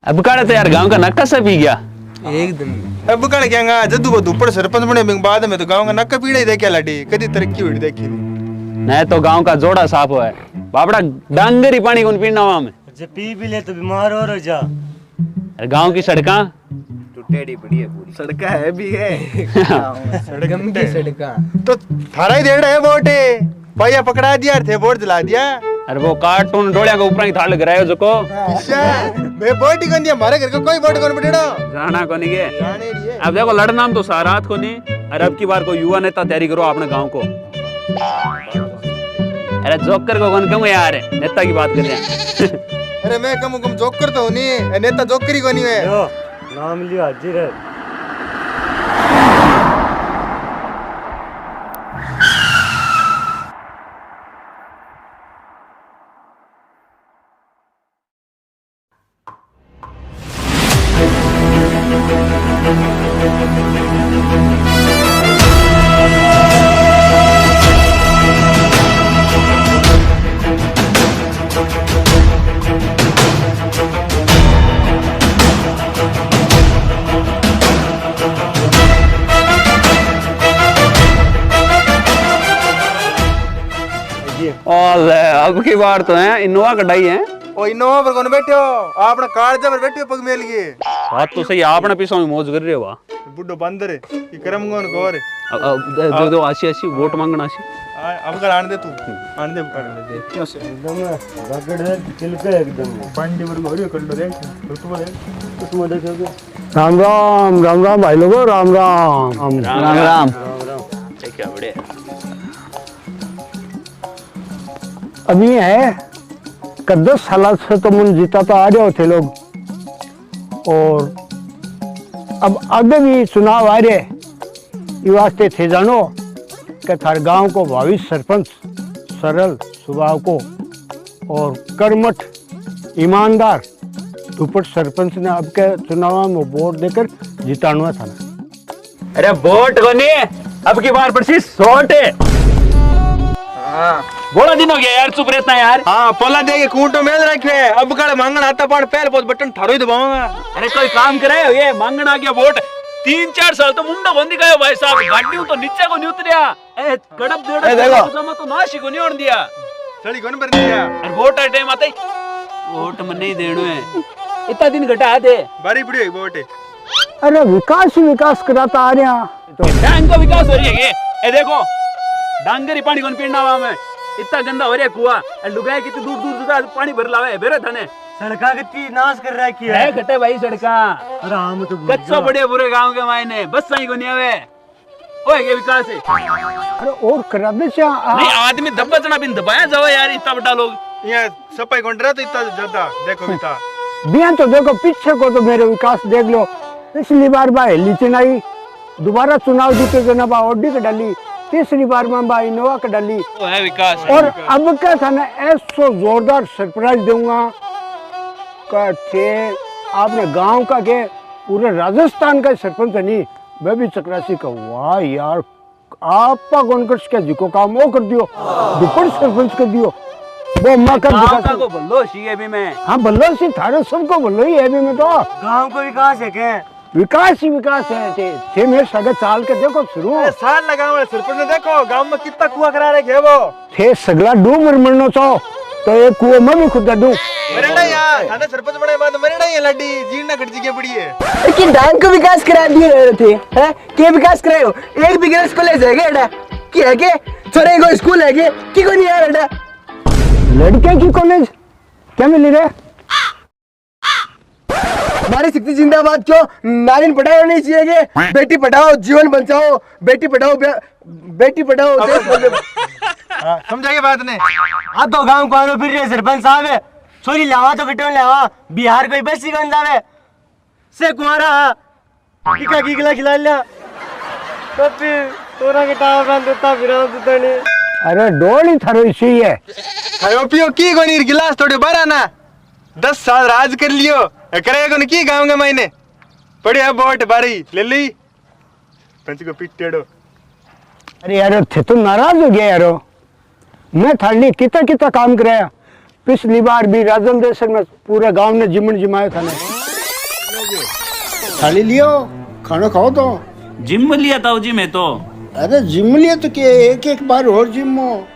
अब काढ़े तो यार गांव का नक्का सा पी गया एकदम। अब कण क्या जद्दू बदू पर सरपंच बने बाद में तो गांव का नक्का पीड़ा ही देखा लाडी कदी तरक्की हुई देखी नहीं तो गांव का जोड़ा साफ हुआ है बापड़ा डांगरी पानी कौन पीना वहां में जब पी भी ले तो बीमार हो जा। गांव की सड़का टूटेड़ी पड़ी है पूरी सड़का है भी है गंदी सड़का तो थारा ही देड़ है वोट भैया पकड़ा दिया थे वोट दिला दिया। अरे वो कार्टून डोलिया के ऊपर ही थाल गिरायो जो को मैं वोट ही कौन दिया हमारे घर का कोई वोट कौन पड़ेड़ा जाना को नहीं के जाने रही है। अब देखो लड़ना तो सारात को नहीं अरे अब की बार को युवा नेता तैयारी करो अपने गांव को। अरे जोकर को कौन क्यों यार नेता की बात कर रहे हैं अरे मैं कम जोकर तो नहीं नेता जोकर ही को नहीं है नाम लियो हाजिर है। और अब की बार तो है इनोवा कटाई है ओ इनोवा पर कौन बैठे हो आपने कार पर बैठे हो पग मेल के बात तो सही आपने पीछे में मौज कर रहे हो बुड्ढो बंदर ये करम कौन को रे दो दो आशी आशी वोट मांगना आशी अब कर आने दे तू आने दे क्यों से एकदम रगड़ है तिलका एकदम पंडी पर गोरी कर लो देख तो तुम देखोगे। राम राम राम राम भाई लोगों राम राम राम राम क्या बड़े अभी है कि 10 साल से तो मन जीता तो आ रहे थे लोग और अब आगे भी चुनाव आ रहे ये वास्ते थे जानो कि थार गांव को भावी सरपंच सरल स्वभाव को और कर्मठ ईमानदार दुपट सरपंच ने अब के चुनाव में वोट देकर जिताना था। अरे वोट को नहीं अब की बार पर सोट है बोला दिन हो गया यार चुप रहता है यार। हां पोला दे के कूंटो मेल रखे अब काले मांगण आता पाड़ पहले बहुत बटन थारो ही दबाऊंगा। अरे कोई काम करे ये मांगना गया वोट 3-4 साल तो मुंडा बंदी गयो भाई साहब गाड़ी तो नीचे को नहीं उतरिया ए कड़प देड़ देखो जमा तो नाशी को नहीं ओढ़ दिया सड़ी कौन भर दिया अरे वोट टाइम आता ही वोट में नहीं देणो है इतना दिन घटा दे बारी पड़ी वोट अरे विकास ही विकास कराता आ रहे हैं तो बैंक का विकास हो रही है ये देखो डांगरी पानी कौन पीना वहां में इतना गंदा हो रहा है कुआ लुगाए कितनी दूर दूर से पानी भर लावे बेरे थाने सड़का कितनी नाश कर रखी है घटे भाई सड़का अरे हम तो कच्चा बड़े बुरे गांव के मायने बस सही को नहीं आवे ओए ये विकास है अरे और करा दे नहीं आदमी दबा जना बिन दबाया जाओ यार इतना बड़ा लोग यहाँ सफाई कौन रहा तो इतना ज्यादा देखो बिता बिया तो देखो पीछे को तो मेरे विकास देख लो पिछली बार भाई लीचनाई दोबारा चुनाव जीते तो ना बा ओडी का डाली तीसरी बार में बा इनोवा का डाली वो है विकास और अब क्या था ना ऐसा जोरदार सरप्राइज दूंगा थे आपने गांव का के पूरे राजस्थान का सरपंच नहीं मैं भी चक्रासी का वाह यार आपका कौनकर्ष क्या जिको काम वो कर दियो दुपट सरपंच कर दियो वो अम्मा कर दिखा को बल्लो सी भी मैं हाँ बल्लो सी थारे सबको बल्लो ही है भी में तो गांव को विकास है क्या विकास ही विकास है थे मेरे सगे चाल के देखो शुरू साल लगा वाले सरपंच ने देखो गांव में कितना कुआं करा रखे वो थे सगला डूब मरनो चाहो तो एक कुएं में भी खुद डूब मरेड़ा यार थाने सरपंच बने बाद मरेड़ा ये लड्डी जीना कट जी के पड़ी है लेकिन डांग को विकास करा दिए रहे थे हैं के विकास करायो एक भी गर्ल्स कॉलेज है क्या की है के छोरे को स्कूल है के की को नहीं यार एडा लड़के की कॉलेज क्या मिली रे हमारी शक्ति जिंदाबाद क्यों नारी पढ़ाओ नहीं चाहिए के बेटी पढ़ाओ जीवन बचाओ बेटी पढ़ाओ समझा के बात ने आ तो गांव को आरो फिर सरपंच साहब है छोरी लावा तो कटो लावा बिहार कोई बस ही गंदा है से कुमारा टिका की गिला खिला लिया तो फिर तोरा के टावर बंद देता फिर तो नहीं अरे डोली थारो इसी है खायो पियो की कोनी गिलास थोड़े बारा ना 10 साल राज कर लियो करेगा कोनी की गांव के मायने पड़ी है वोट बारी ले ली पंच को पीट टेड़ो अरे यार थे तो नाराज हो गया यारो मैं थाली कितना काम कराया पिछली बार भी राजन देशन में पूरे गांव ने जिमन जिमाया था ना थाली लियो, खाना खाओ तो। जिम में लिया था जी मैं तो। अरे जिम लिए तो क्या, एक एक बार और जिम हो।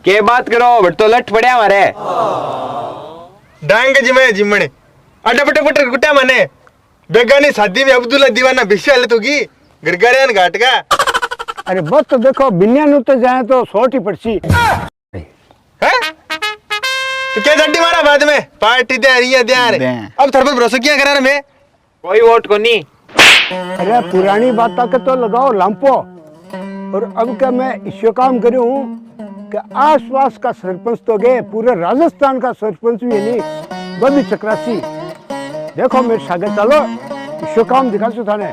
के बात करो बट तो लट पड़े हमारे डांग जिमे जिमने अड्डा पटे पटे कुटा मने बेगानी शादी में अब्दुल्ला दीवाना बिशाल तो की गरगरियान घाट का। अरे बस तो देखो बिन्यान उतर जाए तो सोटी पड़सी है तो क्या जड्डी मारा बाद में पार्टी दे रही है अब थर पर भरोसा क्या करा मैं कोई वोट को नहीं। अरे पुरानी बात के तो लगाओ लांपो। और अब क्या मैं इस काम करूं कि आसपास का सरपंच तो गए, पूरे राजस्थान का सरपंच भी नहीं बबी चक्रासी। देखो मेरे सागे चलो इस काम दिखा सो थाने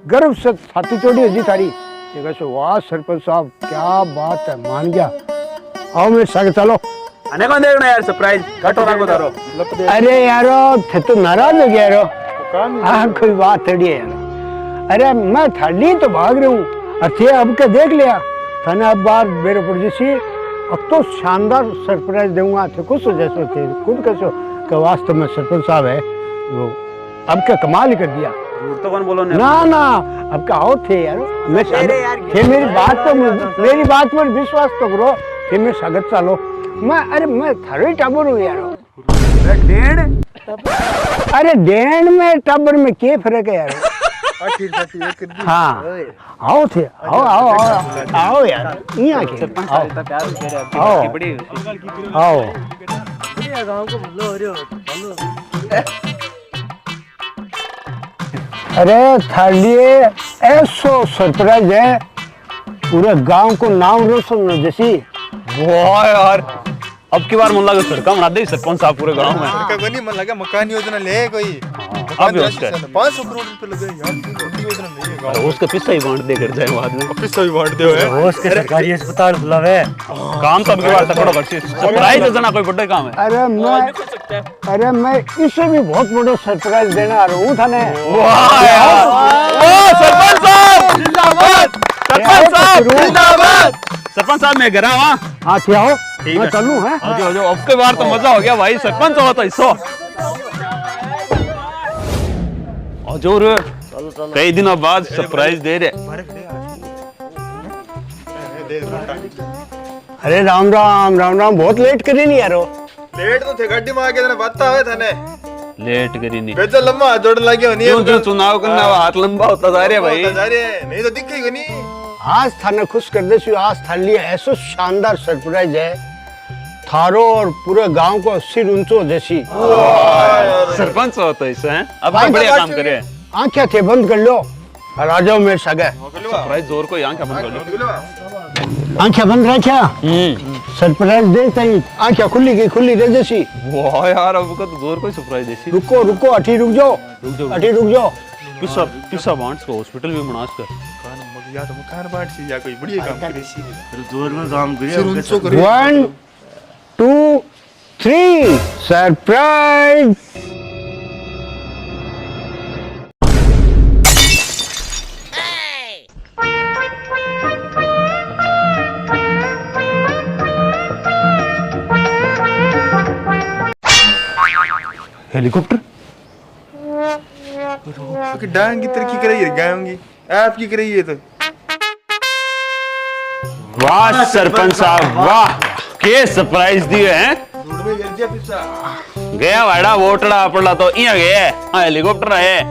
गर्व से छाती चोड़ी जी थारी। वाह सरपंच साहब क्या बात है, मान गया। आओ मेरे सागे चलो। अने कौन देखना यार सरप्राइज कटो रखो तारो। अरे यारो थे तो नाराज हो गया यारो। हाँ कोई बात थोड़ी है यार। अरे मैं थाली तो भाग रहा हूँ अच्छे अब क्या देख लिया थाने अब बार मेरे ऊपर जैसी अब तो शानदार सरप्राइज दूंगा थे कुछ जैसे थे खुद कैसे कि वास्तव में सरपंच साहब है वो अब क्या कमाल ही कर दिया। तो कौन बोलो ना ना अब क्या हो थे यार मैं थे मेरी बात पर विश्वास तो करो थे मेरे स्वागत चालो मैं अरे मैं थारे टाबर हूँ यार। डेढ़ अरे डेढ़ में टाबर में क्या फर्क है यार। हाँ आओ थे आओ आओ आओ आओ यार यहाँ के आओ आओ अरे थाली ऐसो सरप्राइज है पूरे गांव को नाम रोशन जैसी। वाह यार अब की बार मन लगा सड़का बना दे सरपंच साहब पूरे गांव में। सड़का को नहीं मन लगा मकान योजना ले कोई अब 500 करोड़ रुपए लगे यार योजना नहीं है गांव। उसका पिस्सा ही बांट दे कर जाए बाद में। ऑफिस भी बांट दे है रोज के सरकारी अस्पताल खुला है काम सब के बार तकड़ो कर सरप्राइज जना कोई बड़ा काम है। अरे मैं इससे भी बहुत बड़ा सरप्राइज देना आ रहा हूँ थाने। वाह यार ओ सरपंच साहब जिंदाबाद सरपंच साहब जिंदाबाद। सरपंच साहब मैं घर आवा। हाँ क्या हो मैं चलूं है। जो जो अब के बार तो मजा हो गया भाई सरपंच हुआ था इसो। और जो कई दिनों बाद सरप्राइज दे रहे। अरे राम राम राम राम बहुत लेट करे नहीं यारो। लेट तो थे गाड़ी में आके तना बत्ता है थाने लेट करी नहीं बेचा लंबा हाथ जोड़ने लगे हो नहीं जो चुनाव करना हाथ लंबा होता जा रहा है भाई नहीं तो दिखेगा नहीं। आज थाने खुश कर दे आज थार लिए ऐसा शानदार सरप्राइज है थारो और पूरे गांव को सिर ऊंचो जैसी। सरपंच होता है हैं अब बढ़िया काम करे। आंखें थे बंद कर लो और आ जाओ मेरे सगे। सरप्राइज जोर को आंखें बंद कर लो। आंखें बंद रखा सरप्राइज देता ही आंखें खुली रह जैसी। वाह यार अब का तो जोर को सरप्राइज देसी। रुको रुको अठी रुक जाओ अठी रुक जाओ। पिस्सा बांट्स को हॉस्पिटल भी बनास कर या तो मकान बांट सी या कोई बढ़िया काम करे सी जोर में काम करे। 1 2 3 सरप्राइज। हेलीकॉप्टर कि डांग की तरक्की कर रही है गांव की आपकी कर रही है तो। वाह सरपंच साहब वाह के सरप्राइज दिए हैं। गया वाड़ा वोटड़ा पड़ला तो इया गए हेलीकॉप्टर आए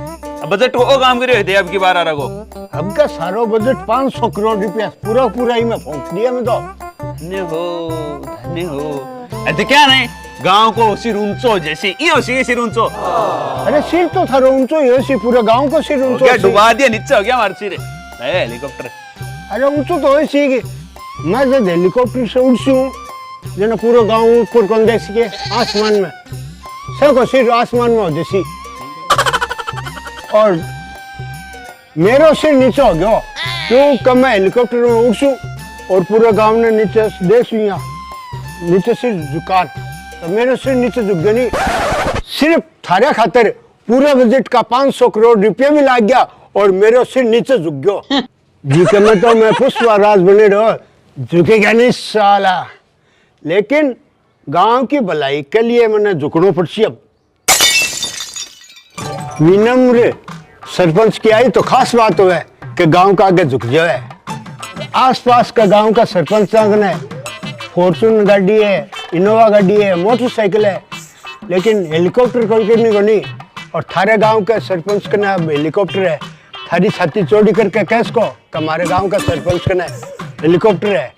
बजट को काम करे थे अब की बार आ रहा को। अब का सारो बजट 500 करोड़ रुपया पूरा ही में पहुंच दिया मैं तो। धन्य हो ऐसे क्या नहीं गांव को सिर ऊंचो जैसे ये सिर ऊंचो। अरे सिर तो थारो ऊंचो ये सी पूरे गांव को सिर ऊंचो क्या डुबा दिया नीचे हो गया हमारे सिर हेलीकॉप्टर। अरे ऊंचो तो ऐसी कि मैं जब हेलीकॉप्टर से उड़सूं जना पूरा गांव ऊपर कौन देख सके आसमान में सबको सिर आसमान में हो जैसी और मेरो सिर नीचे हो गया क्यों कब मैं हेलीकॉप्टर में उड़सूं और पूरा गांव ने नीचे देख यहाँ नीचे सिर झुका तो मेरे सिर नीचे झुक गया नहीं। सिर्फ थारे खातर पूरे बजट का 500 करोड़ रुपया भी लाग गया और मेरे सिर नीचे झुक गयो। जी के मैं तो मैं पुष्पा राज बने रहो, झुकेगा नहीं साला। लेकिन गांव की भलाई के लिए मैंने झुकना पड़सी। अब विनम्र सरपंच की आई तो खास बात हो है कि गांव का आगे झुक जाए। आसपास का गांव का सरपंच ने फॉर्चून गाड़ी है, इनोवा गाड़ी है, मोटरसाइकिल है, लेकिन हेलीकॉप्टर कोई नहीं। और थारे गांव के सरपंच के नाम हेलीकॉप्टर है। थारी छाती चौड़ी करके कैस को हमारे गांव का सरपंच के नाम हेलीकॉप्टर है,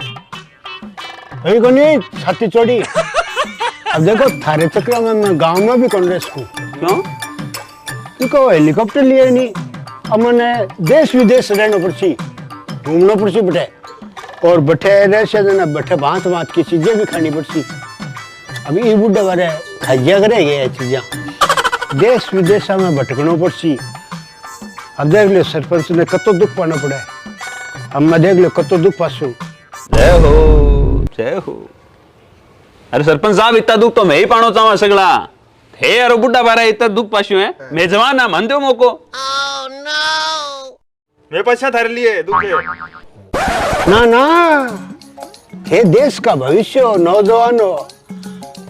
वही को नहीं छाती चौड़ी। अब देखो थारे चक्र में मैं गांव में भी कांग्रेस को क्यों? क्योंकि हेलीकॉप्टर लिए नहीं, अब मैंने देश विदेश रहना पड़सी, घूमना पड़सी बटे, और बटे रह से ना बटे भांत भांत की चीजें भी खानी पड़सी। अभी ये बुढ़े बारे खाइया करे ये चीजें, देश विदेश में भटकना पड़सी। अब देख लो सरपंच ने कतो दुख पाना पड़ा है, अब मैं देख लो कतो दुख पासू। जय हो, जय हो। अरे सरपंच साहब इतना दुख तो मैं ही पानो चाहूँ सगला थे। अरे बुढ़ा बारा इतना दुख पास्यो है, मैं जवान ना मन दो मोको। मैं पछा थारे लिए दुख है। ना थे देश का भविष्य हो, नौजवान हो,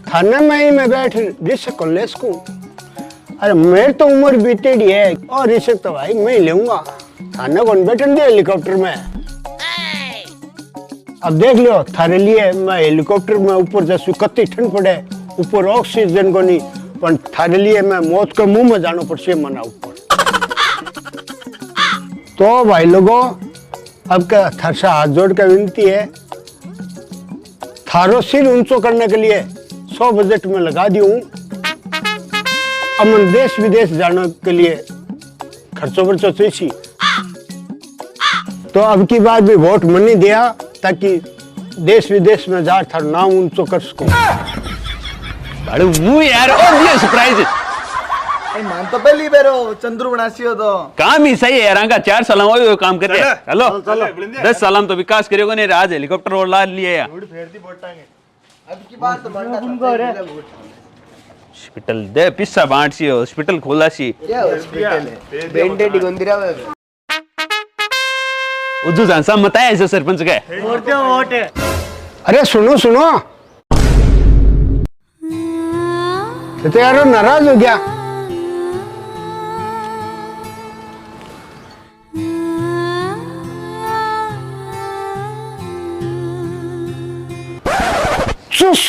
थाने में ही मैं बैठ रिस्क कर ले सकूं। अरे मेरी तो उम्र बीतेड़ी है और रिस्क तो भाई मैं ही लूंगा, थाने कौन बैठन दिया हेलीकॉप्टर में। अब देख लो थारे लिए मैं हेलीकॉप्टर में ऊपर जैसे कत्ती ठंड पड़े, ऊपर ऑक्सीजन को नहीं, पर थारे लिए मैं मौत के मुंह में जाना पड़से मना ऊपर। तो भाई लोगों अब क्या थार से हाथ जोड़ कर विनती है, थारो सिर ऊंचो करने के लिए 100 बजट में लगा दी हूं। अमन देश विदेश जाने के लिए खर्चो वर्चो चाहिए, तो अब की बात भी वोट मनी दिया ताकि देश विदेश में जा थार नाम ऊंचो कर सकूं। अरे वो यार और ये सरप्राइज मान तो पहली बेरो चंद्रू बनासी हो तो काम ही सही है यार। का 4 साल हो काम कर रहे, चलो चलो 10 साल तो विकास करेगा नहीं। आज हेलीकॉप्टर और ला लिए यार। अब की बात तो हॉस्पिटल दे पिस्सा बांट सी, हॉस्पिटल खोला सी, क्या हॉस्पिटल है बेंडेड गोंदिरा में। उज्जू जानसा मत आया ऐसे सरपंच के वोट है। अरे सुनो सुनो, तो यार नाराज हो गया। चुस